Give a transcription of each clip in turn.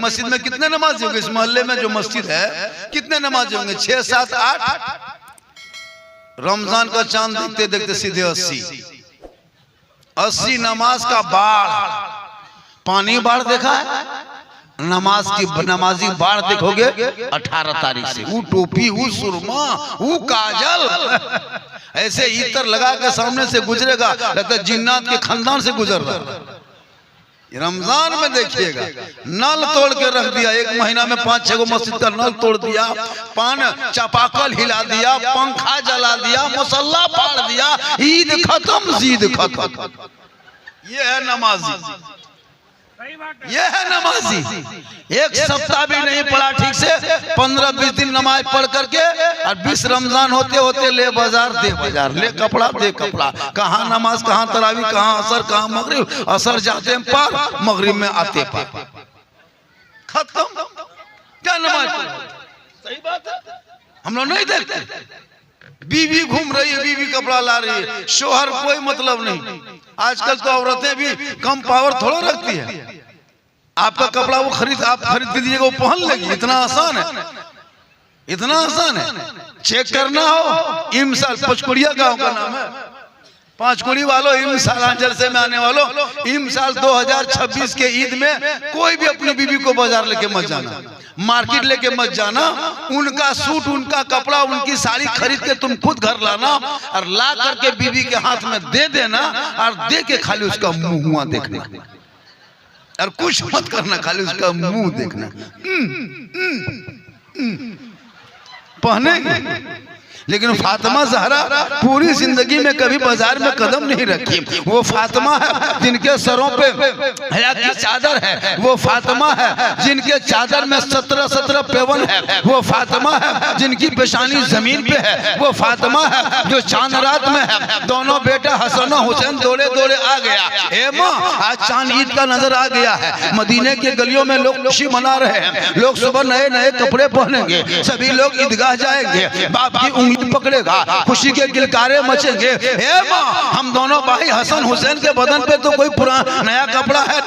मस्जिद में कितने नमाजी होंगे? इस मोहल्ले में जो मस्जिद है कितने नमाजी होंगे? 6, 7, 8। रमजान का चांद देखते देखते सीधे 80 नमाज का बाढ़। पानी बाढ़ देखा है? नमाज की नमाजी बाढ़ देखोगे 18 तारीख से। वो टोपी, वो सुरमा, वो काजल, ऐसे इतर लगा के सामने से गुजरेगा, लगता जिन्नात के खानदान से गुजर रहा। रमजान में देखिएगा नल तोड़ के रख दिया। 1 महीना में 5-6 गो मस्जिद का नल तोड़ दिया, पान चापाकल हिला दिया, पंखा जला दिया, मुसल्ला फाड़ दिया। ईद खत्म, जीद खत्म। ये है नमाजी, ये है नमाजी। 1 सप्ताह भी नहीं पढ़ा ठीक से, 15-20 दिन नमाज पढ़ करके और 20 रमजान होते होते ले बाजार, दे बाजार, ले कपड़ा, दे कपड़ा। कहाँ नमाज, कहाँ तरावी, कहाँ असर, कहाँ मगरिब। असर जाते हैं पार, मगरिब में आते पार। खत्म। क्या नमाज? सही बात है, हम लोग नहीं देखते। बीवी घूम रही है, बीवी कपड़ा ला रही है, शोहर कोई मतलब नहीं। आजकल तो औरतें भी कम पावर थोड़ा रखती है। आपका कपड़ा वो आप खरीद के दीजिएगा, वो पहन लेगी। इतना आसान है, इतना आसान है। चेक करना हो, इमसाल पचकुड़िया गांव का नाम है। 5 कुड़ी वालों, इमसाल जलसे में आने वालों, इमसाल 2026 के ईद में कोई भी अपनी बीवी को बाजार लेके मत जाना, मार्केट लेके मत जाना। उनका सूट, उनका कपड़ा, उनकी साड़ी खरीद के तुम खुद घर लाना और ला करके बीवी के हाथ में दे देना और दे के खाली उसका मुंह देखना और कुछ मत करना, खाली उसका मुंह देखना। पहनेंगे, लेकिन फातिमा ज़हरा पूरी जिंदगी में कभी बाजार में कदम नहीं रखी। वो फातिमा है जिनके सरों पे हया की चादर है। वो फातिमा है जिनके चादर में 17 पेवन है। वो फातिमा है जिनकी पेशानी जमीन पे है। वो फातिमा है जो चांद रात में है। दोनों बेटा हसन और हुसैन दौड़े दौड़े आ गया। ए माँ, आज चांद ईद का नजर आ गया है। मदीने के गलियों में लोग खुशी मना रहे हैं। लोग सुबह नए नए कपड़े पहनेंगे, सभी लोग ईदगाह जाएंगे, बाप की उंगली पकड़ेगा, खुशी के गिलकारे मचेंगे। ए माँ, हम दोनों भाई हसन हुसैन के बदन पे तो कोई पुराना नया कपड़ा है,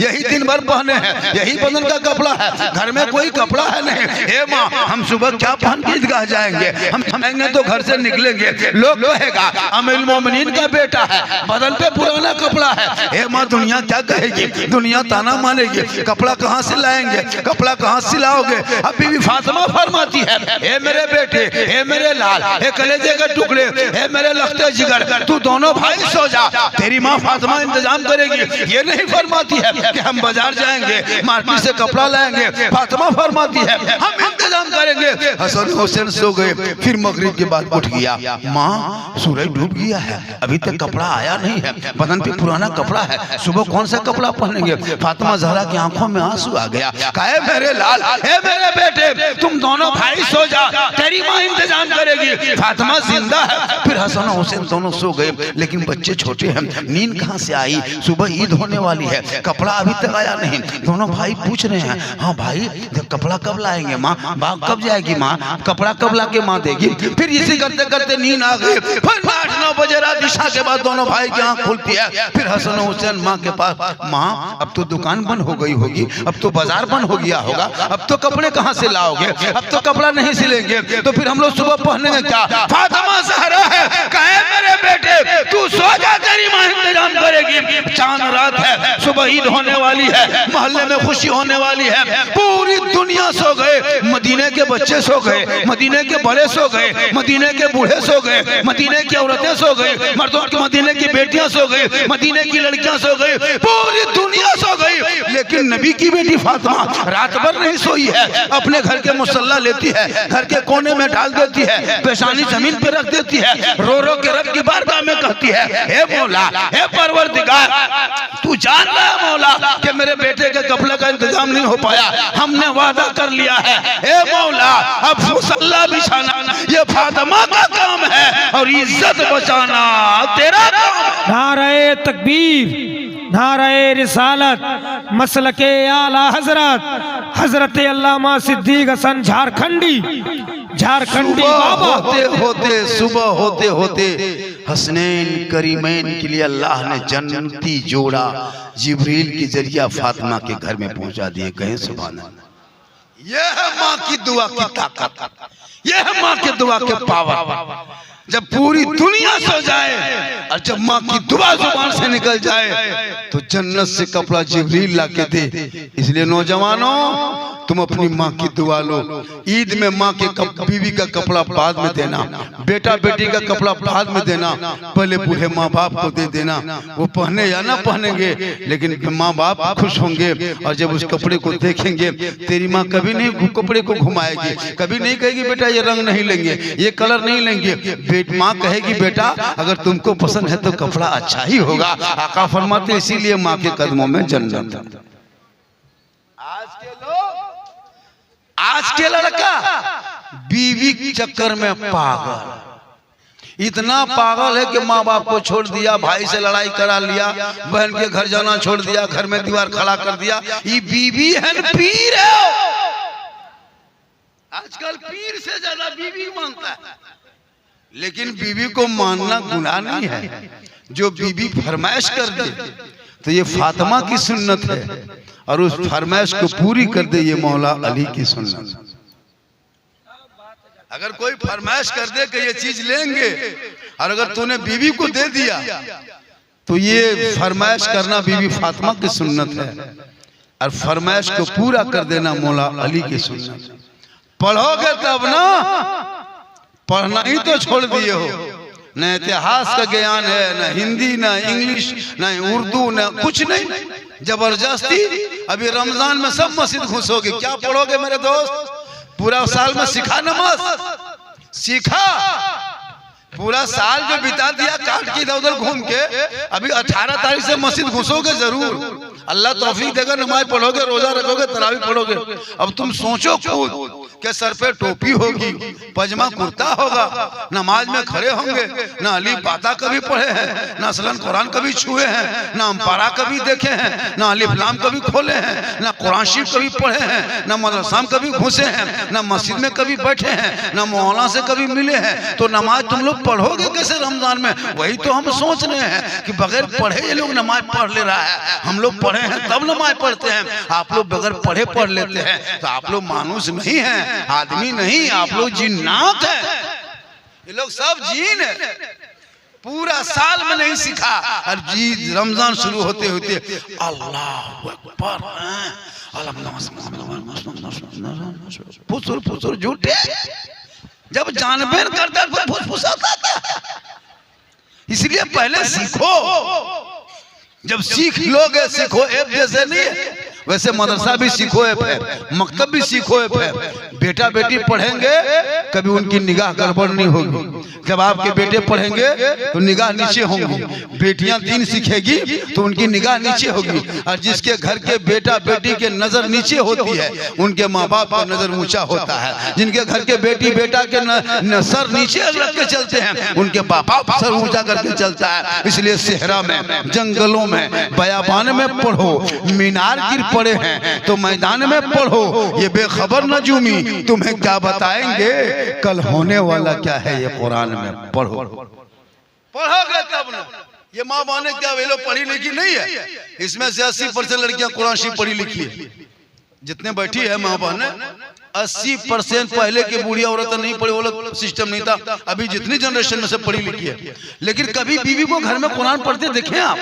यही दिन भर पहने हैं, यही बदन का कपड़ा है, घर में कोई कपड़ा है नहीं। ए माँ, हम सुबह क्या पहन के ईदगाह जाएंगे? हम तो घर से निकलेंगे, लोग कहेगा अमीरुल मोमिनीन का बेटा है, बदन पे पुराना कपड़ा है। ए माँ, दुनिया क्या कहेगी? दुनिया ताना मानेगी। कपड़ा कहाँ से लाएंगे? कपड़ा कहाँ से लाओगे? अब बीवी फातिमा फरमाती है, ए मेरे बेटे, ए मेरे लाल, ए कलेजे के टुकड़े, ए मेरे लखते जिगर, तू दोनों भाई सो जा, तेरी माँ फातिमा इंतजाम करेगी। ये नहीं फरमाती है कि हम बाजार जाएंगे, मार्केट से कपड़ा लाएंगे। फातिमा फरमाती है हम इंतजाम करेंगे। हसन हुसैन सो गए। फिर मगरिब के बाद उठ गया, माँ सूरज डूब गया है, अभी तक कपड़ा आया नहीं है, बदन पे पुराना कपड़ा है, सुबह कौन सा कपड़ा पहनेंगे? फातिमा ज़हरा की आंखों में आंसू आ गया। कहे मेरे लाल, ए मेरे बेटे, तुम दोनों भाई सो जा, तेरी माँ इंतजाम करेगी। फातिमा जिंदा है। फिर हसन और हुसैन दोनों सो गए, लेकिन बच्चे छोटे हैं, नींद कहाँ से आई? सुबह ईद होने वाली है, कपड़ा अभी तक आया नहीं। दोनों भाई पूछ रहे हैं, हाँ भाई कपड़ा कब लाएंगे माँ? बाग कब जाएगी माँ? कपड़ा कब ला के माँ देगी? फिर इसी करते करते नींद आ गई। फिर 8-9 बजे रात इशा के बाद दोनों भाई की आँख खुलती है। फिर हसन और हुसैन माँ के पास, माँ अब तो दुकान बंद हो गई होगी, अब तो बाजार बंद हो गया होगा, अब तो कपड़े कहाँ से लाओगे? अब तो कपड़ा नहीं सिलेंगे, तो फिर हम लोग सुबह पहनेंगे क्या? फातिमा ज़हरा है, कहे मेरे बेटे तू सो जा, तेरी माँ इंतजाम करेगी। चांद रात है, सुबह ईद होने वाली है, मोहल्ले में खुशी होने वाली है, पूरी दुनिया सो गए। मदीने के बच्चे सो गए, मदीने के बड़े सो गए, मदीने के बूढ़े सो गए, मदीने की औरतें सो गई, मर्दों की मदीने की बेटियां सो गई, मदीने की लड़कियां सो गई, पूरी दुनिया सो गई। लेकिन नबी की बेटी फातिमा रात भर नहीं सोई है, अपने घर के मुसल्ला लेती है, घर के कोने में डाल देती है, पेशानी जमीन पे रख देती है, रो रो के रब की बारगाह में कहती है, हे मौला, हे परवरदिगार, तू जान रहा है मौला कि मेरे बेटे के कपड़े का इंतजाम नहीं हो पाया, हमने वादा कर लिया है, हे मौला अब मुसल्ला बिछाना ये फातिमा का काम है और इज्जत बचाना तेरा काम। नारे तकबीर, नारे रिसालत, मसलके आला हजरत, हजरत अल्लामा सिद्दीक हसन झारखंडी झारखंडी सुबह बाबा होते होते सुबह होते होते हसनैन करीमैन के लिए अल्लाह ने जन्नती जोड़ा जिब्रील के जरिया फातिमा के घर में पहुंचा दिए। कहें सुभान अल्लाह। यह है माँ की दुआ की ताकत, यह है माँ के दुआ के पावर। जब पूरी दुनिया सो जाए और जब माँ की दुआ जुबान से निकल जाए तो जन्नत से कपड़ा जिब्रील ला के दे। इसलिए नौजवानों, तुम अपनी माँ की दुआ लो। ईद में माँ के बीवी का कपड़ा बाद में देना, बेटा बेटी का कपड़ा बाद में देना, पहले बूढ़े माँ बाप को दे देना। वो पहने या ना पहनेंगे लेकिन माँ बाप खुश होंगे और जब उस कपड़े को देखेंगे तेरी माँ कभी नहीं कपड़े को घुमाएगी, कभी नहीं कहेगी बेटा ये रंग नहीं लेंगे, ये कलर नहीं लेंगे। माँ कहेगी बेटा अगर तुमको पसंद है तो कपड़ा अच्छा ही होगा। आका फरमाते इसीलिए माँ के कदमों में जन्नत। आज के लड़का बीवी के चक्कर में पागल, इतना पागल है कि माँ बाप को छोड़ दिया, भाई से लड़ाई करा लिया, बहन के घर जाना छोड़ दिया, घर में दीवार खड़ा कर दिया। ये बीवी है न पीर है। आजकल पीर से ज्यादा बीवी मानता है, लेकिन बीवी को मानना गुनाह नहीं है। जो बीवी फरमाइश कर दे तो ये फातिमा की सुन्नत है और उस फरमाइश को पूरी कर दे ये मौला अली की सुन्नत। अगर कोई फरमाइश कर दे कि ये चीज लेंगे और अगर तूने बीवी को दे दिया तो ये फरमाइश करना बीवी फातिमा की सुन्नत है और फरमाइश को पूरा कर देना मौला अली की सुन्नत। पढ़ोगे तब ना, पढ़ना ही तो छोड़ दिए हो। न इतिहास का ज्ञान है, न हिंदी, न इंग्लिश, न उर्दू, न कुछ नहीं। जबरदस्ती अभी रमजान में सब मस्जिद घुसोगे, क्या पढ़ोगे मेरे दोस्त? पूरा साल में सीखा नमाज, सीखा पूरा साल जो बिता दिया काट के इधर उधर घूम के, अभी 18 तारीख से मस्जिद घुसोगे जरूर। अल्लाह तौफीक देगा, नमाज पढ़ोगे, रोजा रखोगे, तरावी पढ़ोगे। अब तुम सोचो खुद कि सर पे टोपी होगी, पजामा कुर्ता होगा, नमाज में खड़े होंगे, ना अली पाता कभी पढ़े हैं, ना असलन कुरान कभी छुए हैं, ना अम्पारा कभी देखे हैं, ना अलिफ लाम कभी खोले हैं, ना कुरान शरीफ कभी पढ़े हैं, ना मदरसा में कभी घुसे हैं, ना मस्जिद में कभी बैठे हैं, ना मौलाना से कभी मिले हैं। तो नमाज तुम लोग पढ़ोगे कैसे रमजान में? वही तो हम सोच रहे हैं कि बगैर पढ़े ये लोग नमाज पढ़ ले रहा है। हम लोग पढ़े हैं तब नमाज पढ़ते हैं, आप लोग बगैर पढ़े पढ़ लेते हैं। तो आप लोग मानुस नहीं है, आदमी नहीं, आप लोग जिन्नात है। ये लोग सब जीन है, पूरा साल में नहीं सीखा और जी रमजान शुरू होते होते अल्लाह अकबर, फुसुर फुसुर झूठे। जब जानबे करता है फुसफुसाता है। इसलिए पहले सीखो, जब सीख लोगे, सीखो ऐप जैसे नहीं है वैसे मदरसा भी सीखो ऐप है, मकतब भी सीखो ऐप है। बेटा बेटी पढ़ेंगे कभी उनकी निगाह गड़बड़ नहीं होगी। जब आपके बेटे पढ़ेंगे तो निगाह नीचे होंगी, बेटियां दीन सीखेगी तो उनकी निगाह नीचे होगी। और जिसके घर के बेटा बेटी के नजर नीचे होती है उनके माँ बाप का नजर ऊंचा होता है। जिनके घर के बेटी बेटा के सर नीचे रख के चलते हैं उनके बाप सर ऊंचा करके चलता है। इसलिए सेहरा में, जंगलों में, बयाबान में पढ़ो, मीनार गिर पड़े हैं तो मैदान में पढ़ो। ये बेखबर नजूमी तुम्हें क्या बताएंगे, कल होने वाला क्या है ये कुरान में पढ़ो। पढ़ोगे तब ना। ये माँ बाने क्या वे लोग पढ़ी लिखी नहीं है? इसमें से 80% लड़कियां कुरान शरीफ पढ़ी लिखी है। जितने बैठी है माँ बहने 80% पहले की बूढ़ी औरत नहीं पढ़ी, वो लोग सिस्टम नहीं था। अभी जितनी जनरेशन में से पढ़ी लिखी है। लेकिन कभी बीवी को घर में कुरान पढ़ते देखे आप?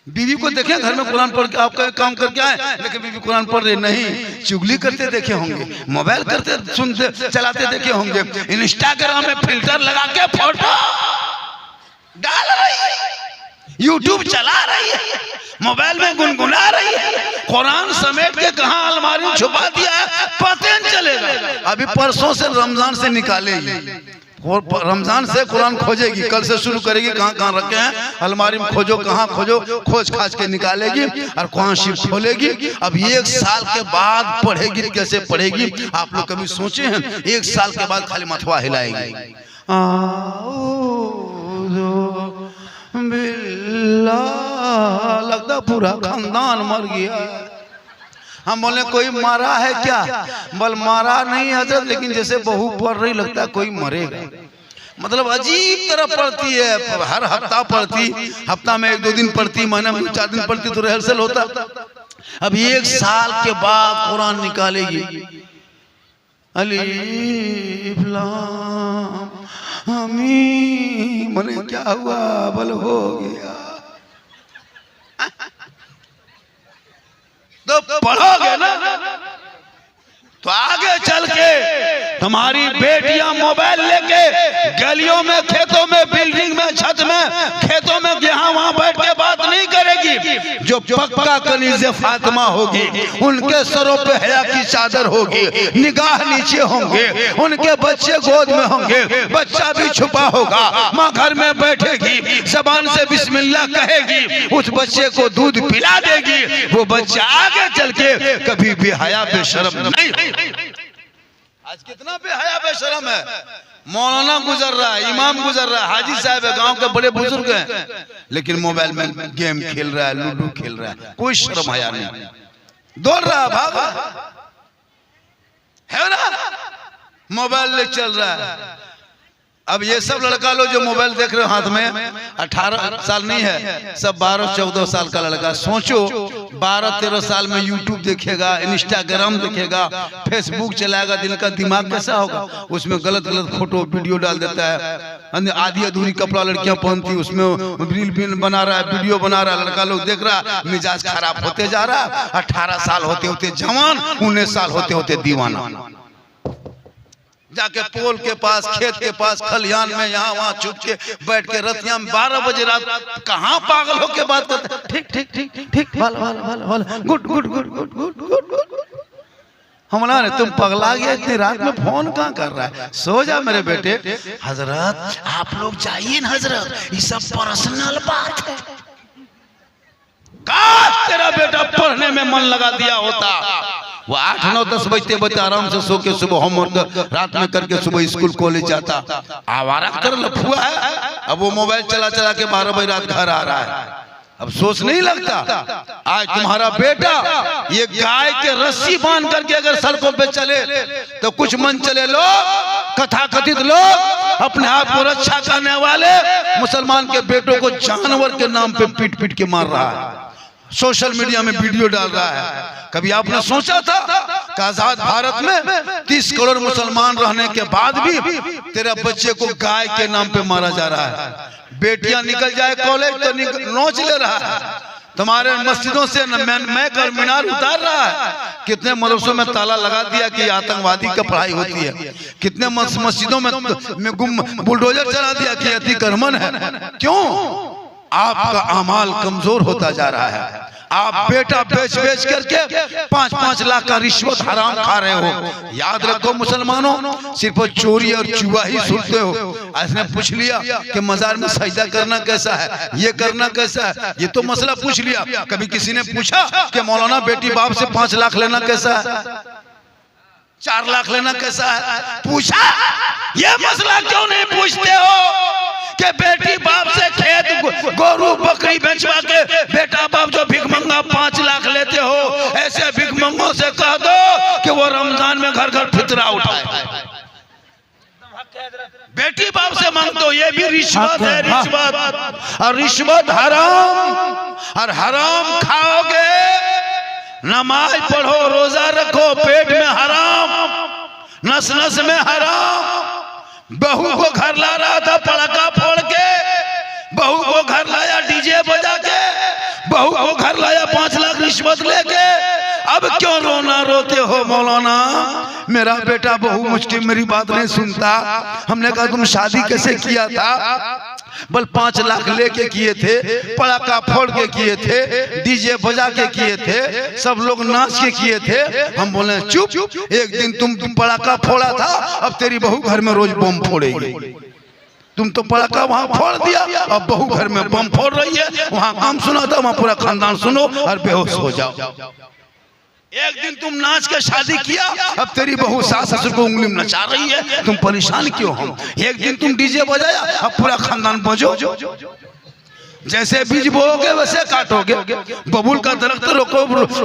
बीवी को देखें घर में कुरान पढ़ के आपका काम करके आए, लेकिन बीवी कुरान पढ़ रही नहीं, चुगली करते देखे होंगे, मोबाइल करते सुनते चलाते देखे होंगे, इंस्टाग्राम में फिल्टर लगा के फोटो डाल रही है, यूट्यूब चला रही है, मोबाइल में गुनगुना रही है, कुरान समेट के कहां अलमारी में छुपा दिया है पता नहीं चलेगा। अभी परसों से रमजान से निकालेगी, रमजान से कुरान खोजेगी, कल से शुरू करेगी, कहाँ कहाँ रखे हैं अलमारी में खोजो, कहाँ खोजो, खोज खाज के निकालेगी और कुरान शरीफ खोलेगी। अब 1 साल के बाद पढ़ेगी, कैसे पढ़ेगी आप लोग कभी सोचे हैं? 1 साल के बाद खाली मथवा हिलाएगी, लगता पूरा खानदान मर गया। हम बोले कोई मारा है क्या? बोल मारा नहीं हजरत, लेकिन जैसे बहू पढ़ रही लगता है कोई मरेगा। मतलब अजीब तरह पढ़ती है, हर हफ्ता पढ़ती, हफ्ता में 1-2 दिन पढ़ती, महीना में 4 दिन पढ़ती तो रिहर्सल होता। अब 1 साल के बाद कुरान निकालेगी, अलीफ लाम मीम। मैंने क्या हुआ? बल हो गया। तो पढ़ोगे ना तो आगे चल के तुम्हारी बेटियां मोबाइल लेके गलियों में, खेतों में, बिल्डिंग में, छत में, खेतों में यहाँ वहां बैठ के बात नहीं करेगी। जो पक्का कनीज़े फातिमा होगी, उनके सरों पे हया की चादर होगी, निगाह नीचे होंगे, उनके बच्चे गोद में होंगे, बच्चा भी छुपा होगा, माँ घर में बैठेगी, जबान से बिस्मिल्लाह कहेगी, उस बच्चे को दूध पिला देगी। वो बच्चा आगे चल के कभी भी हया बेशरम नहीं। आज कितना बेहया बेशरम है। मौलाना गुजर रहा है, इमाम गुजर रहा है, हाजी साहब है, गांव के बड़े बुजुर्ग हैं, लेकिन मोबाइल में गेम खेल रहा है, लूडो खेल रहा है, कोई शर्म हया नहीं, दौड़ रहा है, भाग रहा है ना, मोबाइल ले चल रहा है। अब ये सब लड़का लोग जो मोबाइल देख रहे हो हाथ में, 18 साल नहीं है, सब 12-14 साल का लड़का। सोचो 12-13 साल में यूट्यूब देखेगा, इंस्टाग्राम देखेगा, फेसबुक चलाएगा, दिन का दिमाग कैसा होगा? उसमें गलत गलत फोटो वीडियो डाल देता है, आधी अधूरी कपड़ा लड़कियां पहनती, उसमें रील बना रहा है, वीडियो बना रहा है, लड़का लोग देख रहा, मिजाज खराब होते जा रहा है। 18 साल होते होते जवान, 19 साल होते होते दीवाना, जाके पोल के पास, खेत के पास, खलियान में यहाँ वहाँ छुप के बैठ के रतिया में 12 बजे रात कहाँ पागल होके बात करते, ठीक ठीक ठीक ठीक, good good good good good good. हमला ने तुम पगला गया, इतनी रात में फोन कहाँ कर रहा है? सो जा मेरे बेटे। हजरत आप लोग जाइए ना हजरत, ये सब पर्सनल बात है। काश तेरा बेटा पढ़ने में मन लगा दिया होता, वो 8-9-10 बजते बजते आराम से सो के सुबह होमवर्क रात में करके सुबह स्कूल कॉलेज जाता। आवारा कर लफुआ है, अब वो मोबाइल चला चला के 12 बजे रात घर आ रहा है। अब सोच नहीं लगता, आज तुम्हारा बेटा ये गाय के रस्सी बांध करके अगर सड़कों पे चले तो कुछ मन चले लोग, कथाकथित लोग, अपने आप को रक्षा करने वाले मुसलमान के बेटों को जानवर के नाम पे पीट पीट के मार रहा है, सोशल मीडिया में वीडियो डाल रहा है। कभी आपने सोचा था कि आजाद भारत में 30 करोड़ मुसलमान रहने के बाद भी तेरा बच्चे को गाय के नाम पे मारा जा रहा है? बेटियां निकल जाए कॉलेज तो नोच ले रहा है, तुम्हारे मस्जिदों से मैक और मीनार उतार रहा है। कितने मदरसों में ताला लगा दिया कि आतंकवादी का पढ़ाई होती है, कितने मस्जिदों में बुलडोजर चला दिया कि अतिक्रमण है। क्यों? आपका अमाल कमजोर होता जा रहा है। आप बेटा बेच बेच करके 5-5 लाख का रिश्वत हराम खा रहे हो। याद रखो मुसलमानों, सिर्फ चोरी और चुआ ही सुनते हो। इसने पूछ लिया कि मजार में सजदा करना कैसा है, ये करना कैसा है, ये तो मसला पूछ लिया। कभी किसी ने पूछा कि मौलाना बेटी बाप से 5 लाख लेना कैसा है, 4 लाख लेना कैसा है? पूछा? ये मसला क्यों नहीं पूछते हो कि बेटी बाप से खेत गोरू बकरी बेचवा के बेटा बाप जो भिखमंगा 5 लाख लेते हो, ऐसे भिखमंगों से कह दो कि वो रमजान में घर घर फितरा उठाए। बेटी बाप से मांग दो, ये भी रिश्वत है, रिश्वत। और रिश्वत हराम, और हराम खाओगे, नमाज पढ़ो, रोजा रखो, पेट में हराम, नस नस में हराम। बहू को घर ला रहा था पड़ाका फोड़ के, बहू को घर लाया डीजे बजा के, बहू को घर लाया 5 लाख रिश्वत लेके। अब क्यों रोना रोते हो मौलाना? मेरा बेटा बहू मुझकी मेरी बात नहीं सुनता। हमने कहा तुम शादी कैसे किया था? बल 5 लाख लेके किए थे, पड़ाका फोड़ के किए थे, डीजे बजा के किए थे, सब लोग नाच के किए थे। हम बोले चुप, एक दिन तुम पड़ाका फोड़ा था, अब तेरी बहू घर में रोज बम फोड़ेगी। तुम तो पड़ाका वहां फोड़ दिया, अब बहू घर में बम फोड़ रही है। वहां काम सुना था, वहां पूरा खानदान सुनो और बेहोश हो जाओ। एक दिन तुम नाच के शादी किया, अब तेरी बहू सास ससुर को उंगली में नचा रही है, तुम परेशान क्यों हो? एक दिन तुम डीजे बजाया, अब पूरा खानदान बजो। जैसे बीज बोओगे वैसे काटोगे। बबूल का दरख्त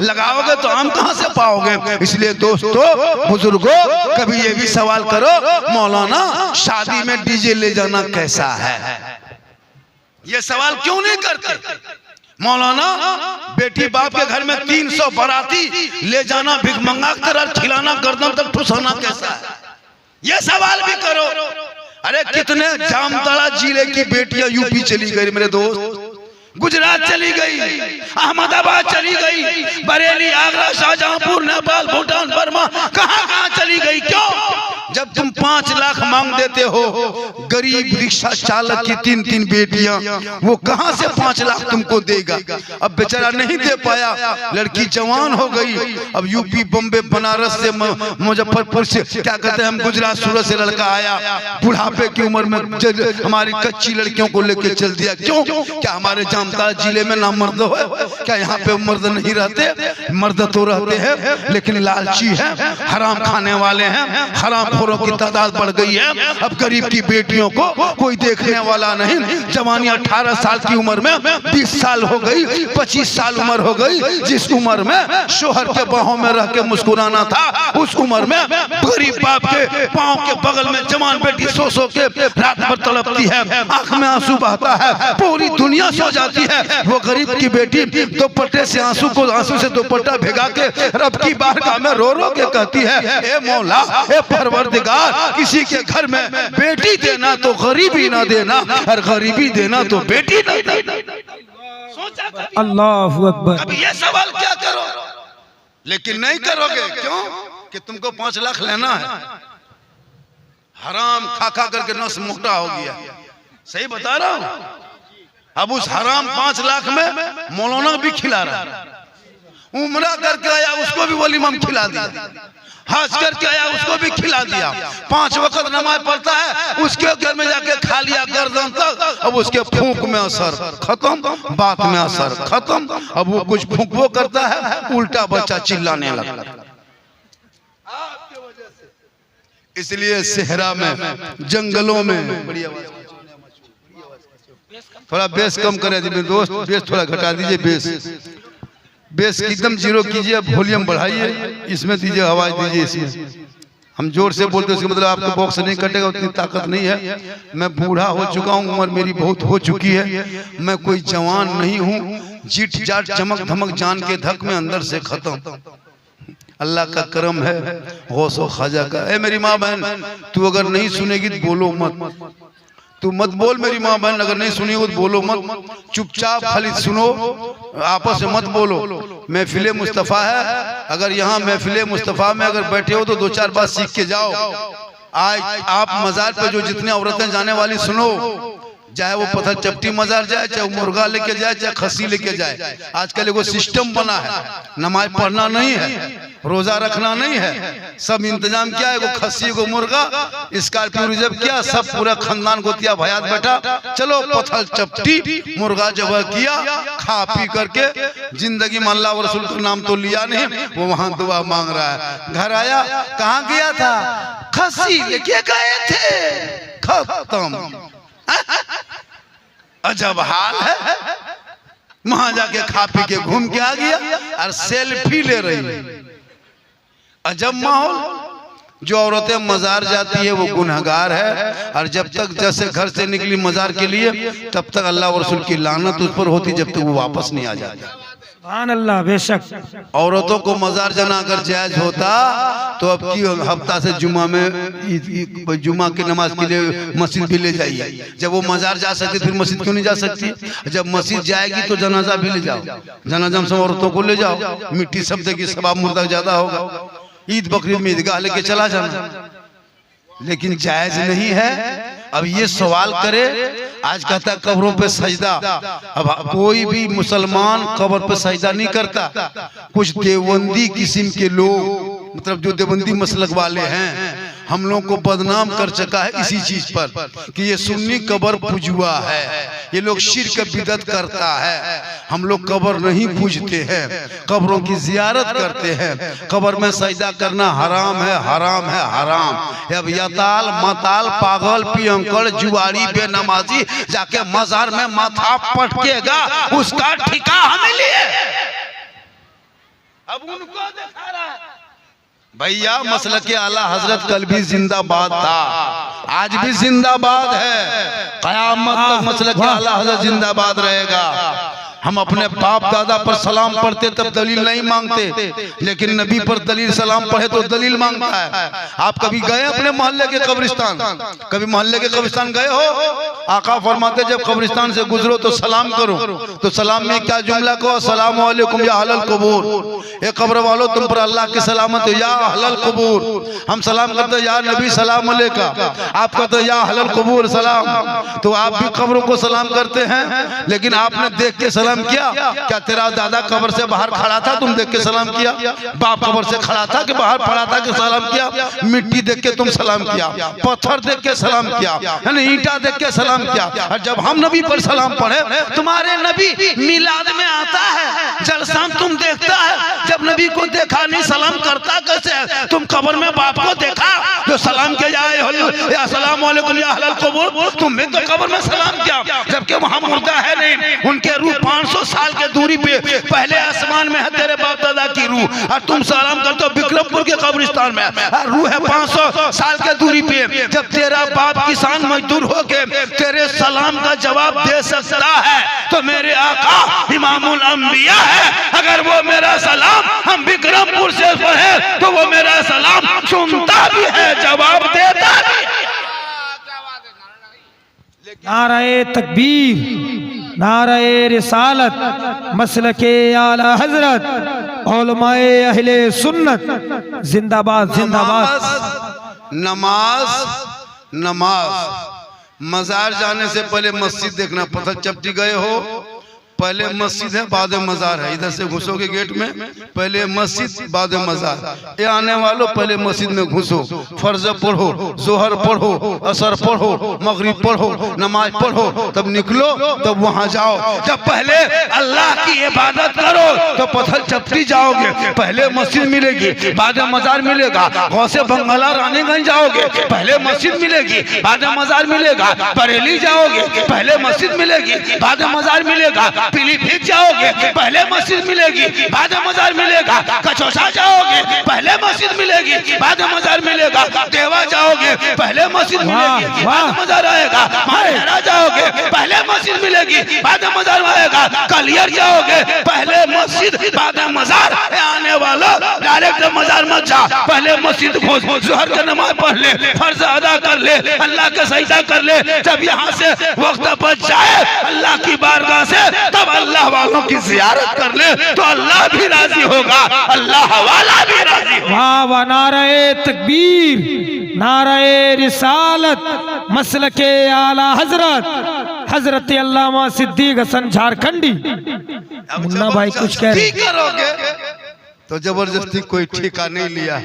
लगाओगे तो आम कहां से पाओगे। इसलिए दोस्तों बुजुर्गों, कभी ये भी सवाल करो, मौलाना शादी में डीजे ले जाना कैसा है? ये सवाल क्यों नहीं करते? मौलाना बेटी बाप के घर में 300 बाराती ले जाना, भिखमंगा की तरह खिलाना, गर्दन तक ठुसाना कैसा है? ये सवाल भी करो। अरे कितने जामताड़ा जिले की बेटियां यूपी चली गई मेरे दोस्त, गुजरात चली गई, अहमदाबाद चली गई, बरेली, आगरा, शाहजहांपुर, नेपाल, भूटान, बर्मा, कहां चली गई? क्यों? जब तुम 5 लाख मांग देते हो, गरीब रिक्शा चालक की 3 बेटियां, वो कहां से 5 लाख तुमको देगा? अब बेचारा नहीं दे पाया, लड़की जवान हो गई, अब यूपी, बम्बे, बनारस से, मुजफ्फरपुर से, क्या कहते हैं हम, गुजरात, सूरत से लड़का आया, बुढ़ापे की उम्र में हमारी कच्ची लड़कियों को लेके चल दिया। क्यों? क्या हमारे जामताड़ा जिले में ना मर्द है? क्या यहाँ पे मर्द नहीं रहते? मर्द तो रहते हैं, लेकिन लालची है, हराम खाने वाले हैं, हराम खोरों की तादाद बढ़ गई है। अब गरीब की बेटियों को कोई देखने वाला नहीं। जवानी 18 साल की उम्र में 20 साल हो गई, 25 साल उम्र हो गई। जिस उम्र में शोहर के बाहों में रह के मुस्कुराना था, उस उम्र में गरीब बाप के पांव के बगल में जवान बेटी सो के रात भर तड़पती है, आंख में आंसू बहता है, पूरी दुनिया सो जाती है। वो गरीब की बेटी दुपट्टे से आंसू से दुपट्टा भिगा के रब की बारगाह में रो रो के कहती है, ए मौला, ए परवरदिगार, किसी के घर में बेटी देना तो गरीबी ना देना, और गरीबी देना तो बेटी ना देना। अल्लाहु अकबर। अब ये सवाल क्या करो, लेकिन नहीं करोगे। क्यों? कि तुमको 5 लाख लेना है। हराम खा खा करके नस मोटा हो गया। सही बता रहा हूं। अब उस हराम 5 लाख में मौलाना भी खिला रहा है, उम्रा करके आया उसको भी वलीमा में खिला दिया, हज करके आया उसको भी खिला दिया, 5 वक्त नमाज पढ़ता है, उसके घर में जाके खा लिया गर्दन तक। अब उसके फूंक में असर खत्म, बात में असर खत्म। अब वो कुछ फूंकवो करता है, उल्टा बच्चा चिल्लाने लगता है। इसलिए सेहरा में, जंगलों में, थोड़ा बेस कम करे दीजिए दोस्त, बेस थोड़ा घटा दीजिए, बेस एकदम 0 कीजिए, वॉल्यूम बढ़ाइए, इसमें दीजिए, आवाज दीजिए इसमें। हम जोर से बोलते हैं, उसका मतलब आपको बॉक्स नहीं कटेगा, उतनी ताकत नहीं है। मैं बूढ़ा हो चुका हूँ, उम्र मेरी बहुत हो चुकी है, मैं कोई जवान नहीं हूँ। जीट जाट चमक धमक जान के धक में अंदर से खत्म। अल्लाह का करम है, गौसो ख्वाजा का। ए मेरी माँ बहन, तू अगर नहीं सुनेगी तो बोलो मत, तू मत बोल मेरी माँ बहन, अगर नहीं सुनी हो तो बोलो मत, चुपचाप खाली सुनो, आपस में मत बोलो। महफिले मुस्तफ़ा है, अगर यहाँ महफिले मुस्तफ़ा में अगर बैठे हो तो 2-4 बात सीख के जाओ। आज आप मजार पे जो जितने औरतें जाने वाली सुनो, चाहे वो पत्थर चपटी मजार जाए, चाहे वो मुर्गा लेके जाए, चाहे खस्सी लेके जाए। आजकल एगो सिस्टम बना है, नमाज पढ़ना नहीं है, रोजा रखना नहीं है, सब इंतजाम किया है। वो खस्सी को मुर्गा, स्कॉर्पियो रिजर्व किया, सब पूरा खानदान गोतिया भयात बैठा, चलो पत्थर चपटी मुर्गा जब किया, खा पी करके जिंदगी में अल्लाह और रसूल का नाम तो लिया नहीं, वो वहां दुआ मांग रहा है। घर आया, कहाँ गया था? खस्सी लेके गए थे, खत्म। अजब हाल है। वहां जाके खा पी के घूम के आ गया और सेल्फी ले रही। अजब माहौल। जो औरतें मजार जाती है वो गुनहगार है, और जब तक जैसे घर से निकली मजार के लिए, तब तक अल्लाह और रसूल की लानत उस पर होती, जब तक वो वापस नहीं आ जाता। सुभान अल्लाह। बेशक औरतों को मजार जाना अगर जायज होता तो अब की हफ्ता से जुमा में जुमा की नमाज के लिए मस्जिद भी ले जाइए। जब वो मजार जा सकती फिर मस्जिद क्यों नहीं जा सकती? जब मस्जिद जाएगी तो जनाजा भी ले जाओ, जनाजा में सब औरतों को ले जाओ, मिट्टी सब देगी, सवाब मुर्दा ज्यादा होगा। ईद बकरीद में ईदगाह लेके चला जाना, लेकिन जायज नहीं है। अब ये सवाल करे, आज कहता कब्रों पे सजदा, अब कोई भी मुसलमान कब्र पे सजदा नहीं करता। कुछ देवबंदी किस्म के लोग, मतलब जो देवबंदी मसलक वाले हैं, हम लोग को बदनाम कर चुका है इसी चीज पर कि ये सुन्नी कब्र पूजुआ है, ये लोग शिर्क बिदअत करता है। हम लोग कब्र नहीं पूजते हैं, कब्रों की जियारत करते हैं। कब्र में सजदा करना हराम है, हराम है, हराम। अब यताल मताल पागल पियंकड़ जुआरी बेनमाजी जाके मजार में माथा पटकेगा, उसका ठिका हमें लिए। अब उनको दिखा रहा है भैया मसलक के आला हजरत कल भी जिंदाबाद था, आज भी जिंदाबाद है, कयामत तक मसलक के आला हजरत जिंदाबाद रहेगा। हम अपने बाप दादा पर सलाम पढ़ते तब दलील नहीं मांगते, लेकिन नबी पर दलील सलाम पढ़े तो दलील मांगता है। आप कभी गए अपने मोहल्ले के कब्रिस्तान? कभी मोहल्ले के कब्रिस्तान गए हो? आका फरमाते जब कब्रिस्तान से गुजरो तो सलाम करो। तो सलाम में क्या जुमला कहो? अस्सलामु अलैकुम या अहलल कबूर, ए कब्र वालों तुम पर अल्लाह की सलामत हो या अहलल कबूर। हम सलाम करते या नबी सलाम अलैका, आप कहते या अहलल कबूर सलाम। तो आप भी कब्रों को सलाम करते हैं, लेकिन आपने देख के सलाम किया? क्या तेरा दादा कब्र से बाहर खड़ा था तुम देख के सलाम किया? बाप कब्र से खड़ा था कि बाहर खड़ा था कि सलाम किया? मिट्टी देख के तुम सलाम किया, पत्थर देख के सलाम किया, ईंटा देख के सलाम किया। और जब हम नबी पर सलाम पढ़े, तुम्हारे नबी मिलाद में आता है, जलसा तुम देखता है, जब नबी को देखा नहीं सलाम करता कैसे? तुम कब्र में बाप को देखा जो सलाम के जाए अस्सलाम वालेकुम या अहलल कबूर, तुमने तो कब्र में सलाम किया, जबकि वहां मुर्दा है नहीं। उनके रूह 500 साल के दूरी पे पहले आसमान में है तेरे बाप दादा की रूह, और तुम सलाम करते हो विक्रमपुर के कब्रिस्तान में, रूह है 500 साल के दूरी पे। जब तेरा बाप किसान मजदूर होके तेरे सलाम का जवाब दे सकता है तो मेरे आका इमामुल अंबिया है, अगर वो मेरा सलाम हम विक्रमपुर से पढ़े तो वो मेरा सलाम सुनता भी है, जवाब देता भी है। नाराए तकबीर, नाराए रिसालत, मसलके आला हजरत, उलमाए अहले सुन्नत जिंदाबाद जिंदाबाद। नमाज नमाज मजार जाने से पहले मस्जिद देखना। पत्थर चपटी गए हो, पहले मस्जिद है बाद में मजार है। इधर से घुसोगे गेट में, पहले मस्जिद बाद में मजार। ये आने वालों पहले मस्जिद में घुसो, फर्ज पढ़ो, जोहर पढ़ो, असर पढ़ो, मगरिब पढ़ो, नमाज पढ़ो, तब निकलो, तब वहां जाओ। जब पहले अल्लाह की इबादत करो तो पत्थर चपटी जाओगे, पहले मस्जिद मिलेगी बाद में मजार मिलेगा। गौसे बंगला रानीगंज जाओगे, पहले मस्जिद मिलेगी बाद में मजार मिलेगा। बरेली जाओगे, पहले मस्जिद मिलेगी बाद में मजार मिलेगा। पीलीभीत जाओगे, पहले मस्जिद मिलेगी बाद में मजार मिलेगा। कचौसा जाओगे, पहले मस्जिद मिलेगी बाद में मजार मिलेगा। देवा जाओगे, पहले मस्जिद मिलेगी बाद में मजार आएगा। माहेरा जाओगे, पहले मस्जिद मिलेगी बाद में मजार आएगा। कलियर जाओगे, पहले मस्जिद बाद में मजार। आने वाला डायरेक्ट मजार मत जा, पहले मस्जिद घुस, जोहर का नमाज पढ़ ले, फर्ज अदा कर ले, अल्लाह का सजदा कर ले। जब यहाँ से वक्त बच जाए अल्लाह की बारगाह से, तब अल्लाह वालों की जियारत कर ले तो अल्लाह भी राजी होगा, अल्लाह वाला भी राजी होगा। वाह वाह, नाराए तकबीर, नाराए रिसालत, मसलके आला हजरत हजरत अल्लामा सिद्दीक हसन झारखंडी। मुन्ना भाई कुछ कह रहे करोगे तो जबरदस्ती कोई ठेका नहीं लिया,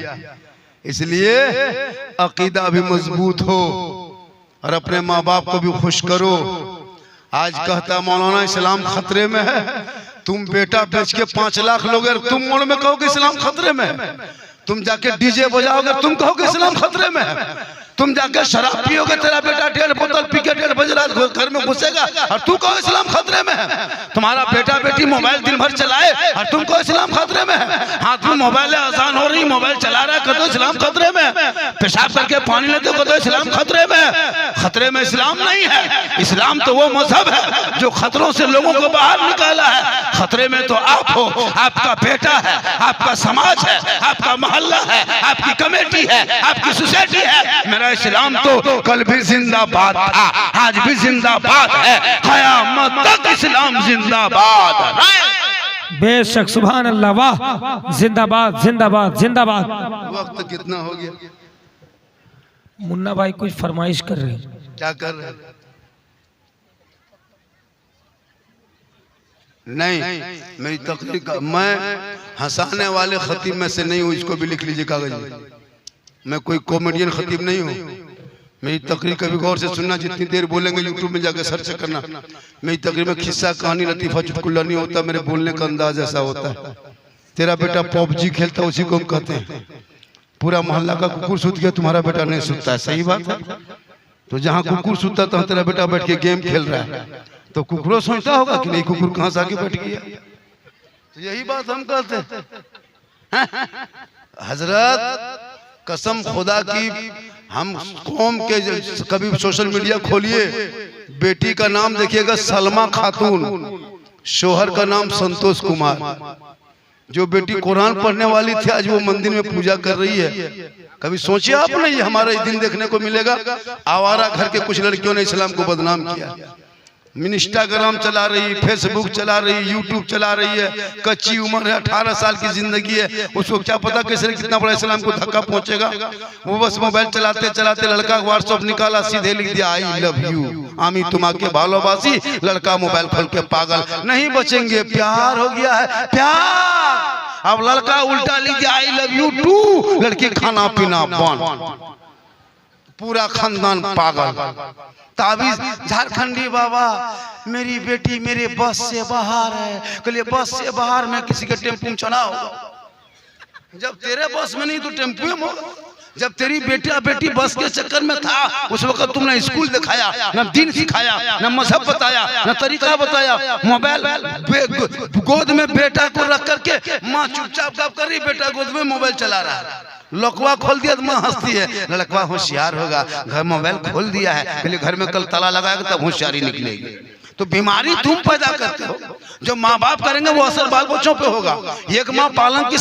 इसलिए अकीदा भी मजबूत हो और अपने माँ बाप को भी खुश करो। आज कहता मौलाना इस्लाम खतरे में है, तुम बेटा बेच के 5 लाख लोगे, तुम मोड़ में कहोगे इस्लाम खतरे में है। तुम जाके डीजे बजाओगे, तुम कहोगे इस्लाम खतरे में है। तुम जाके शराब पियोगे, तेरा बेटा 1.5 बोतल पी के 1.5 बजे रात घर में घुसेगा और तू कहो इस्लाम खतरे में है। तुम्हारा बेटा बेटी मोबाइल दिन भर चलाए और तुम कहो इस्लाम खतरे में है। हाथ में मोबाइल है, आसान हो रही, मोबाइल चला रहा है, कहो इस्लाम खतरे में है। पेशाब करके पानी लेते हो कहो इस्लाम खतरे में है। खतरे में इस्लाम नहीं है। इस्लाम तो वो मजहब है जो खतरों से लोगों को बाहर निकाला है। खतरे में तो आप हो, आपका बेटा है, आपका समाज है, आपका मोहल्ला है, आपकी कमेटी है, आपकी सोसाइटी है। मेरा इस्लाम तो कल भी जिंदाबाद था, आज भी जिंदाबाद है, क़यामत तक इस्लाम जिंदाबाद है। बेशक, सुभान अल्लाह, वाह, जिंदाबाद जिंदाबाद जिंदाबाद। वक्त कितना हो गया? मुन्ना भाई कुछ फरमाइश कर रहे हैं। क्या कर रहे हैं? नहीं, मेरी तकरीर का मैं हंसाने वाले खतीब में से नहीं हूँ, इसको भी लिख लीजिए कागज में। मैं कोई कॉमेडियन खतीब नहीं हूँ। मेरी तकरीर कभी गौर से सुनना, जितनी देर बोलेंगे यूट्यूब में जाकर सर्च करना। मेरी तकरीर में खिस्सा कहानी लतीफा चुटकुला नहीं होता, मेरे बोलने का अंदाज ऐसा होता है। तेरा बेटा पबजी खेलता उसी को हम कहते हैं। पूरा मोहल्ला का कुकुर सूत गया, तुम्हारा बेटा नहीं सूतता है, सही बात है। तो जहाँ कुकुर सूता था तेरा बेटा बैठ के गेम खेल रहा है, तो कुकुरों सोचता होगा कि नहीं कुकुर कहाँ से आके बैठ गया। तो यही बात हम कहते हैं। हजरत कसम खुदा की, हम कौम के कभी सोशल मीडिया खोलिए, बेटी का नाम देखिएगा सलमा खातून, शोहर का नाम संतोष कुमार। जो बेटी कुरान पढ़ने वाली थी आज वो मंदिर में पूजा कर रही है। कभी सोचिए आपने ये हमारा ये दिन देखने को मिलेगा। आवारा घर के कुछ लड़कियों ने इस्लाम को बदनाम किया। इंस्टाग्राम चला रही, फेसबुक चला रही, यूट्यूब चला रही है। कच्ची उम्र है, 18 साल की जिंदगी है, उसको क्या पता किसी ने कितना बड़ा इस्लाम को धक्का पहुंचेगा। वो बस मोबाइल चलाते चलाते लड़का व्हाट्सएप निकाला, सीधे लिख दिया आई लव यू, आमी तुम्हारे भालोबासी। लड़का मोबाइल खोल के पागल, नहीं बचेंगे, प्यार हो गया है, प्यार। अब लड़का उल्टा लिख दिया आई लव यू टू, लड़की खाना पीना बंद, पूरा खानदान पागल। ताबीज झारखंडी बाबा, मेरी बेटी मेरे बस से बाहर है। कल बस से बाहर में किसी के टेम्पू में चढ़ा होगा। जब तेरे बस में नहीं तो टेम्पू में होगा। जब तेरी बेटी बस के चक्कर में था, उस वक्त तुमने स्कूल दिखाया, न दिन सिखाया, न मजहब बताया, न तरीका बताया। मोबाइल गोद में बेटा को रख करके माँ चुपचाप गप कर रही, बेटा गोद में मोबाइल चला रहा है। लकवा खोल दिया तो माँ हंसती है। लड़कवा होशियार होगा, घर मोबाइल खोल दिया है, पहले घर में कल ताला लगाएगा तब होशियारी निकलेगी। तो बीमारी तुम पैदा करते हो, जो माँ बाप करेंगे वो असर बाल बच्चों पे होगा। एक माँ पालक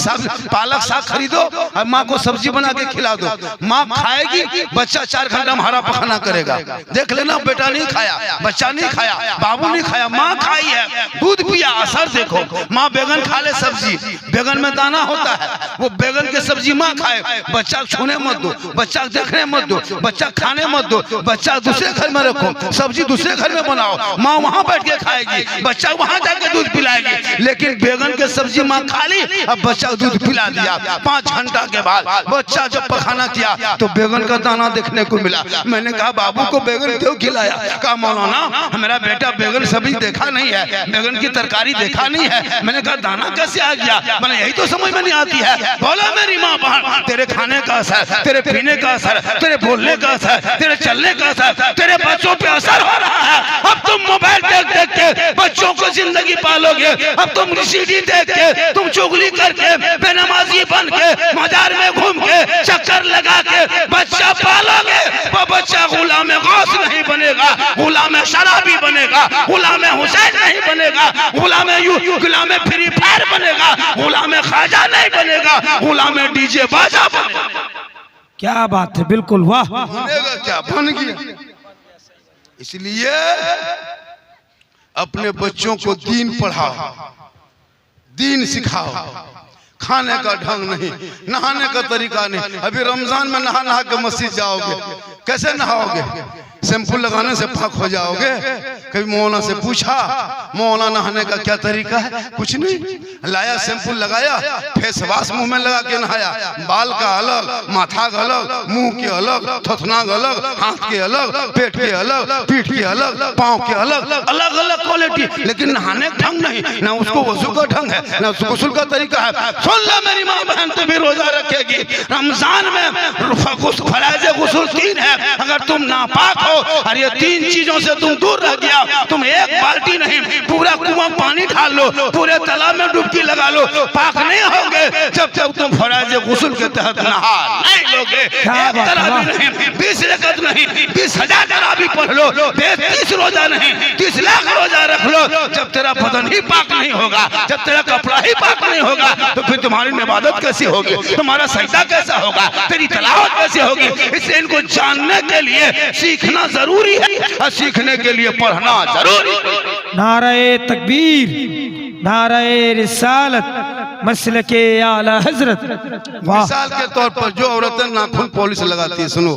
साग खरीदो और माँ को सब्जी बना के खिला दो, माँ खाएगी, बच्चा 4 घंटा में हरा पखाना करेगा। देख लेना, बेटा नहीं खाया, बच्चा नहीं खाया, बाबू नहीं खाया, माँ खाई है, दूध पिया, असर देखो। माँ बैगन खा ले, सब्जी बैगन में दाना होता है, वो बैगन की सब्जी माँ खाए, बच्चा छूने मत दो, बच्चा देखने मत दो, बच्चा खाने मत दो, बच्चा दूसरे घर में रखो, सब्जी दूसरे घर में बनाओ, माँ वहां बैठ के खाएगी, बच्चा वहां जाके दूध पिलाएगी। लेकिन बैगन की सब्जी माँ खा ली, अब बच्चा दूध पिला दिया। 5 घंटा के बाद बच्चा जब पखाना किया तो बैगन का दाना देखने को मिला। मैंने कहा बाबू को बैगन क्यों खिलाया? कहा मौलाना मेरा बेटा बैगन सब्जी देखा नहीं है, बैगन की तरकारी देखा नहीं है। मैंने कहा दाना कैसे आ गया? मैंने यही तो समझ में नहीं आती है। बोला मेरी माँ बहन, तेरे खाने का असर, तेरे पीने का असर, तेरे बोलने का असर, तेरे चलने का असर, तेरे बच्चों पे असर हो रहा है। अब तुम मोबाइल देख देख के बच्चों को जिंदगी पालोगे। अब तुम सीडी देख के, तुम चुगली करके, बेनमाजी बन के, बाजार में घूम के, चक्कर लगा के बच्चा पालोगे। वो बच्चा गुलाम गौस नहीं बनेगा, गुलाम शराबी बनेगा, गुलाम हुसैन नहीं बनेगा, गुलाम फ्री फायर बनेगा, गुलाम ख्वाजा नहीं बनेगा, गुलाम डीजे बाजा बनेगा। क्या बात है, बिल्कुल वाह। बनेगा क्या? बन गया। इसलिए अपने बच्चों को दीन पढ़ाओ, दीन सिखाओ। खाने का ढंग नहीं, नहाने का तरीका नहीं। अभी रमजान में नहा के मस्जिद जाओगे, कैसे नहाओगे? शैम्पू लगाने से पाक हो जाओगे? कभी मौलाना से पूछा मौलाना नहाने का क्या तरीका है? कुछ नहीं, लाया शैम्पू लगाया, फेस वाश मुंह में लगा के नहाया। बाल का अलग, माथा का अलग, मुंह के अलग, थथना का अलग, हाथ के अलग, पेट के अलग, पीठ के अलग, पाँव के अलग, अलग अलग क्वालिटी। लेकिन नहाने का ढंग नहीं, ना उसको वजू का ढंग है, ना गुस्ल का तरीका है। सुन लो मेरी माँ बहन, तुम भी रोजा रखेगी रमजान में, फराइज गुस्ल 3 है। अगर तुम नापाक हो और ये 3 चीजों से तुम दूर रह गया, तुम एक बाल्टी नहीं पूरा कुआं पानी डाल लो, पूरे तालाब में डुबकी लगा लो, पाक नहीं होगे जब तक तुम फराइज गुस्ल के तहत नहा नहीं लोगे। एक तरावी नहीं, 20 रकअत नहीं, 20,000 तरावी पढ़ लो, 30 रोजा नहीं, 30 लाख रोजा रख लो। जब तेरा बदन ही पाक नहीं होगा, जब तेरा कपड़ा ही पाक नहीं होगा, तो फिर तुम्हारी इबादत कैसी होगी? तुम्हारा सजदा कैसा होगा? तेरी तिलावत कैसी होगी? इसलिए इनको जानने के लिए सीखना जरूरी है और सीखने के लिए पढ़ना जरूरी है। नारे तकबीर, नारे रिसालत, मसलके आला हजरत। मिसाल के तौर पर जो औरतें नाखून पॉलिश लगाती है, सुनो,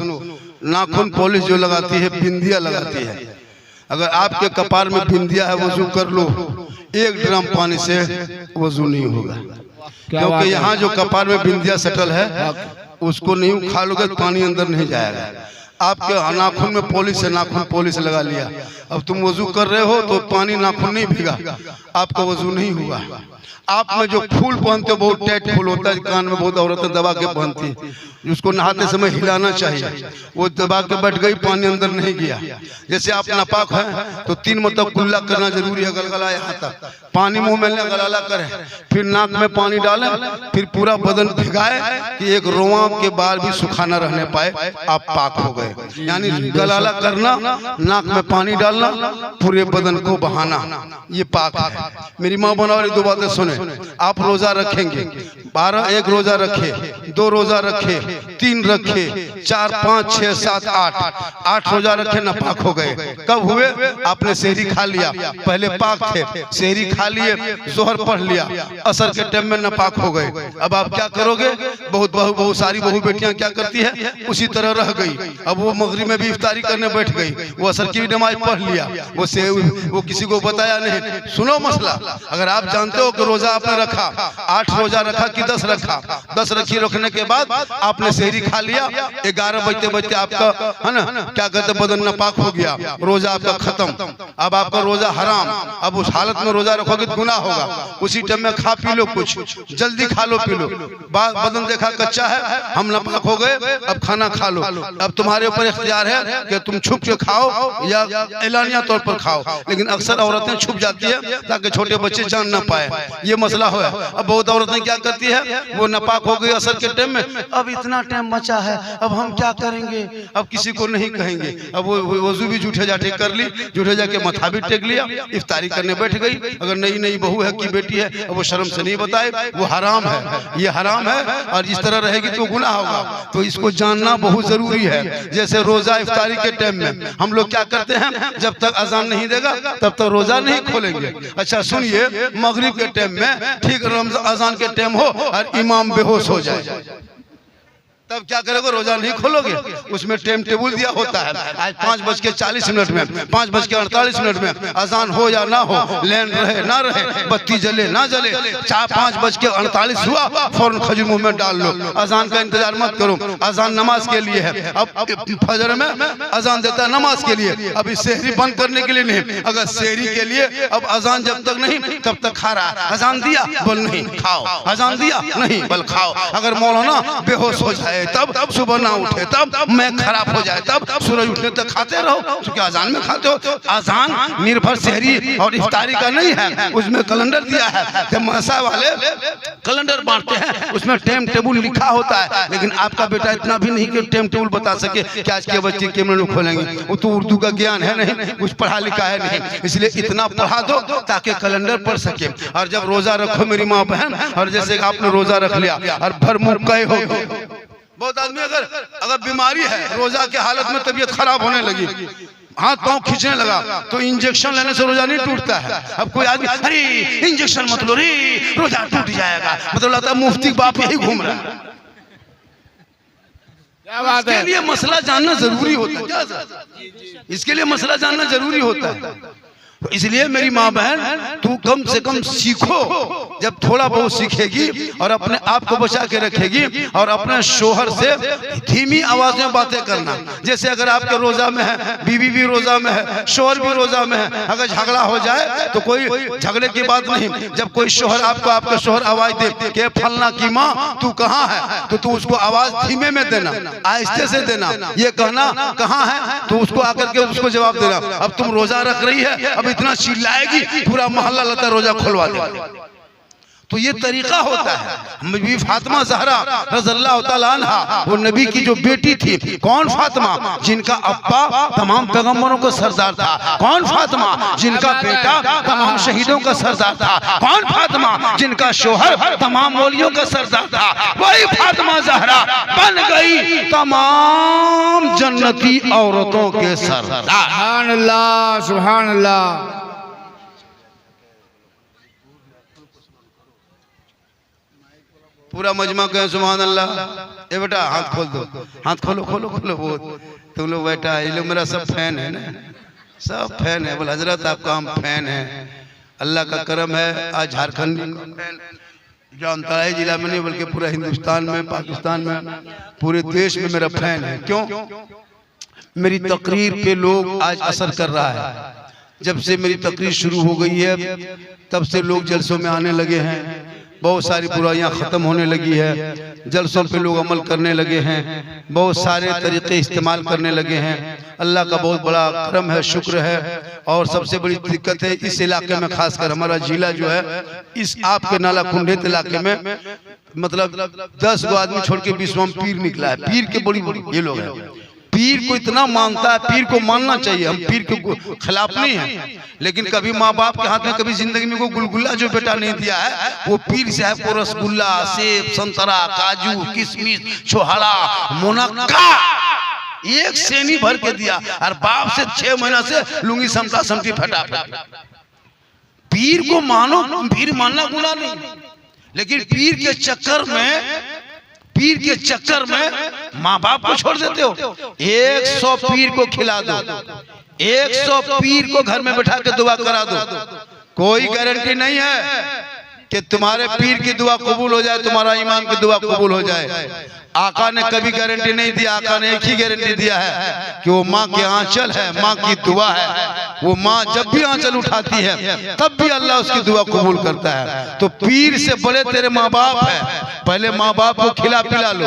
नाखून पॉलिश जो लगाती है, बिंदिया लगाती है। अगर आपके कपार में बिंदिया है, वजू कर लो, 1 ड्रम पानी से वजू नहीं होगा। क्योंकि यहाँ जो कपार में बिंदिया सटल है, उसको नहीं खा लोगे तो पानी अंदर नहीं जाएगा। आपके नाखून में पॉलिश है, नाखून पॉलिश लगा लिया, अब तुम वजू कर रहे हो तो पानी नाखून नहीं भीगा, आपका वजू नहीं हुआ। आप में जो फूल पहनते हो बहुत टाइट फूल होता है, कान में बहुत औरतें दबा के पहनती है, उसको नहाते समय हिलाना चाहिए, वो दबा के बैठ गई, पानी अंदर नहीं गया। जैसे आप नापाक हैं तो 3 मतलब कुल्ला करना जरूरी है, गलगला यहाँ तक, पानी मुंह में गलाला करें, फिर नाक में पानी डालें, फिर पूरा बदन भिगाए कि एक रोआ के बाल भी सूखा न रहने पाए, आप पाक हो गए। यानी गलाला करना, नाक में पानी डालना, पूरे बदन को बहाना, ये पाक है। मेरी माँ बना वाली 2 बातें सुने। आप रोजा रखेंगे 12, 1 रोजा रखे, 2 रोजा रखे, 3 रखे, 4, 5, 6, 7, 8 रोजा रखे, नापाक हो गए। कब हुए? आपने सेहरी खा लिया, पहले पाक थे, सेहरी खा लिए, जोहर पढ़ लिया, असर के टाइम में नापाक हो गए। अब आप क्या करोगे? बहुत सारी बहू बेटियां क्या करती है, उसी तरह रह गई। अब वो मगरिब में भी इफ्तारी करने बैठ गई, वो असर की भी नमाज पढ़ लिया, वो किसी को बताया नहीं। सुनो मसला, अगर आप जानते हो कि रोजा आपने रखा, 8 रोजा रखा कि 10 रखा, 10 रखी, रखने के बाद आपने सेहरी खा लिया, 11 बजते आपका है ना क्या कहते बदन नापाक हो गया, रोजा आपका खत्म, अब आपका रोजा हराम। अब उस हालत में रोजा रखोगे तो गुनाह होगा। उसी टाइम में खा पी लो, कुछ जल्दी खा लो, पी लो, बदन देखा कच्चा है, हम नापाक हो गए, अब खाना खा लो। अब तुम्हारे ऊपर इख्तियार है कि तुम छुप के खाओ या एलानिया तौर पर खाओ, लेकिन अक्सर औरतें छुप जाती है ताकि छोटे बच्चे जान ना पाए, ये मसला हो। अब बहुत औरतें क्या करती है, वो नापाक हो गई असर के टाइम में, अब इतना टाइम बचा है, अब हम क्या करेंगे, अब किसी को नहीं कहेंगे। अब वो वजू भी जूठे जाठे कर ली, जूठे जाके मथा भी टेक लिया, इफ्तारी करने बैठ गई। अगर नई नई बहू है कि बेटी है, वो शर्म से नहीं बताए, वो हराम है, ये हराम है, और इस तरह रहेगी तो गुनाह होगा। तो इसको जानना बहुत जरूरी है। जैसे रोजा इफ्तारी के टाइम में हम लोग क्या करते हैं, जब तक अजान नहीं देगा तब तक रोजा नहीं खोलेंगे। अच्छा सुनिए, मगरिब के टाइम में ठीक अजान के टाइम हो और इमाम बेहोश हो जाए, तब क्या करोगे? रोजा नहीं खोलोगे। उसमें टाइम टेबल दिया होता है, आज 5:40 में, 5:48 में अजान हो या ना हो, लेन रहे ना रहे, बत्ती जले ना जले, 5:48 हुआ फौरन खजूर मुंह में डाल लो, अजान का इंतजार मत करो। अजान नमाज के लिए है, अब फजर में अजान देता है नमाज के लिए, अब इस सेहरी बंद करने के लिए नहीं। अगर सेहरी के लिए अब अजान जब तक नहीं तब तक खा रहा, अजान दिया बोल नहीं खाओ, अजान दिया नहीं बोल खाओ। अगर मौलाना बेहोश हो जाए, तब सुबह ना उठे, तब मैं खराब हो जाए, तब सूरज उठने तक खाते रहो, क्योंकि अजान में खाते हो। अजान निर्भर सेहरी और इफ्तारी का नहीं है, उसमें कैलेंडर दिया है, जब मसा वाले कैलेंडर बांटते हैं उसमें टाइम टेबल लिखा होता है। लेकिन आपका बेटा इतना भी नहीं कि टाइम टेबल बता सके कि आज के बच्चे कैमरे खोलेंगे, वो तो उर्दू का ज्ञान है नहीं, कुछ पढ़ा लिखा है नहीं, इसलिए इतना पढ़ा दो ताकि कैलेंडर पढ़ सके। और जब रोजा रखो मेरी माँ बहन, और जैसे आपने रोजा रख लिया और भर मुँह कहे हो, बहुत आदमी अगर बीमारी है, रोजा के हालत में तबीयत खराब होने लगी, हाथ पांव खींचने लगा, तो इंजेक्शन लेने से रोजा नहीं टूटता है। अब कोई आदमी अरे इंजेक्शन मत लो रे, रोजा टूट जाएगा, मतलब लगता है मुफ्ती बाप यही घूम रहा है। क्या बात है? इसके लिए मसला जानना जरूरी होता है, क्या इसके लिए मसला जानना जरूरी होता है। तो इसलिए मेरी माँ बहन, तू कम से कम सीखो, जब थोड़ा बहुत सीखेगी और अपने आप को बचा के रखेगी, और अपने शोहर से धीमी आवाज में बातें करना। जैसे अगर आपके रोजा में है, बीवी भी रोजा में है, शोहर भी रोजा में है, अगर झगड़ा हो जाए तो कोई झगड़े की बात नहीं। जब कोई शोहर आपका शोहर आवाज दे कि फलना की माँ तू कहाँ है, तो तू उसको आवाज धीमे में देना, आहिस्ते से देना, ये कहना कहाँ है, तो उसको आकर के उसको जवाब देना। अब तुम रोजा रख रही है, अब इतना चिल्लाएगी पूरा मोहल्ला लगता रोजा खुलवा दे। तो ये तरीका होता है। बीबी फातिमा ज़हरा रज़ियल्लाहु ताला अन्हा, वो नबी की जो बेटी थी, कौन फातिमा? जिनका अब्बा तमाम पैगंबरों का सरदार था। कौन फातिमा? जिनका बेटा तमाम शहीदों का सरदार था। कौन फातिमा? जिनका शोहर तमाम मौलियों का सरदार था। वही फातिमा ज़हरा बन गई तमाम जन्नती औरतों के सरदार। सुभान अल्लाह, सुभान अल्लाह। पूरा मजमा कहे सुभान अल्लाह। ए बेटा हाथ खोल दो, हाथ खोलो खोलो खोलो। वो तुम लोग बेटा, ये लोग मेरा सब फैन है ना, सब फैन है। बोल हजरत आपका हम फैन है, अल्लाह का करम है। आज झारखंड जो अंतराई जिला में नहीं बल्कि पूरा हिंदुस्तान में, पाकिस्तान में, पूरे देश में मेरा फैन है। क्यों? मेरी तकरीर पे लोग आज असर कर रहा है। जब से मेरी तकरीर शुरू हो गई है तब से लोग जलसों में आने लगे हैं, बहुत सारी बुराइयां ख़त्म होने लगी है, जलसों पे लोग अमल करने लगे हैं, बहुत सारे तरीक़े इस्तेमाल करने लगे हैं। अल्लाह का बहुत बड़ा करम है, शुक्र है। और सबसे बड़ी दिक्कत है इस इलाके में, खासकर हमारा जिला जो है, इस आपके नाला कुंडेत इलाके में मतलब 10 गो आदमी छोड़ के 20वां पीर निकला है। पीर के बड़ी ये लोग हैं, पीर को इतना मानता है, पीर को मानना चाहिए, हम पीर के खिलाफ नहीं है, लेकिन कभी माँ बाप के हाथ में कभी जिंदगी में कोई गुलगुल्ला जो बेटा नहीं दिया है वो पीर से है। वो रसगुल्ला, सेब, संतरा, काजू, किशमिश, छोहाड़ा, मुनक्का एक सेनी भर के दिया, और बाप से 6 महीना से लुंगी समटा समटी फटा। पीर को मानो, पीर मानना गुनाह नहीं, लेकिन पीर के चक्कर में माँ बाप को छोड़ देते हो। 100 पीर को खिला दो, 100 पीर को घर में बैठा के दुआ करा दो, कोई गारंटी नहीं है कि तुम्हारे पीर की दुआ कबूल हो जाए, तुम्हारा इमाम की दुआ कबूल हो जाए। आका ने कभी गारंटी नहीं दिया, आका ने एक ही गारंटी दिया है कि वो माँ के आंचल है, माँ की दुआ है। वो माँ जब भी आंचल उठाती है तब भी अल्लाह उसकी दुआ कबूल करता है। तो पीर से बड़े तेरे माँ बाप है, पहले माँ बाप को खिला पिला लो।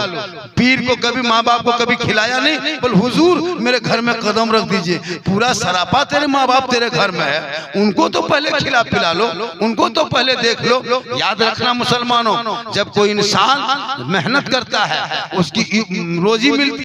पीर को कभी माँ बाप को कभी खिलाया नहीं, बोल हुजूर मेरे घर में कदम रख दीजिए, पूरा सरापा तेरे माँ बाप तेरे घर में है, उनको तो पहले खिला पिला लो, उनको तो पहले देख लो। याद रखना मुसलमानों, जब कोई इंसान मेहनत करता है उसकी रोजी मिलती